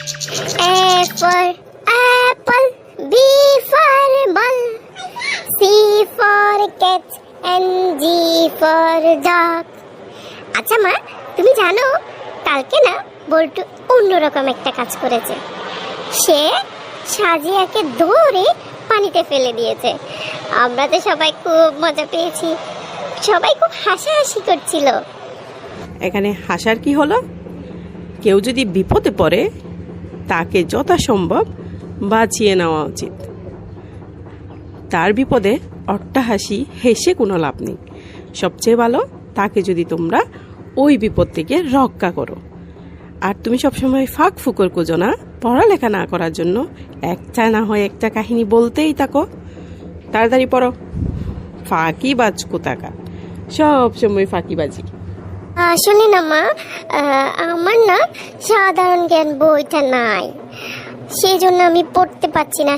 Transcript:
A for apple, B for ball, C for cat and G for dog. আচ্ছা মা, তুমি জানো কালকে না বল্টু অন্যরকম একটা কাজ করেছে। সে সাজিয়াকে ধরে পানিতে ফেলে দিয়েছে। আমরা তো সবাই খুব মজা পেয়েছি, সবাই খুব হাসাহাসি করছিল। এখানে হাসার কি হলো? কেউ যদি বিপদে পড়ে তাকে যথাসম্ভব বাঁচিয়ে নেওয়া উচিত। তার বিপদে অট্টহাসি হেসে কোনো লাভ নেই। সবচেয়ে ভালো তাকে যদি তোমরা ওই বিপদ থেকে রক্ষা করো। আর তুমি সবসময় ফাঁক ফুকর খুঁজো না, পড়ালেখা না করার জন্য একটা না হয় একটা কাহিনী বলতেই থাকো। তাড়াতাড়ি পড়ো। ফাঁকিবাজ কোথাকার, সবসময় ফাঁকিবাজি। আসলে না মা, আমার না সাধারণ জ্ঞান বইটা নাই, সেই জন্য আমি পড়তে পারছি না।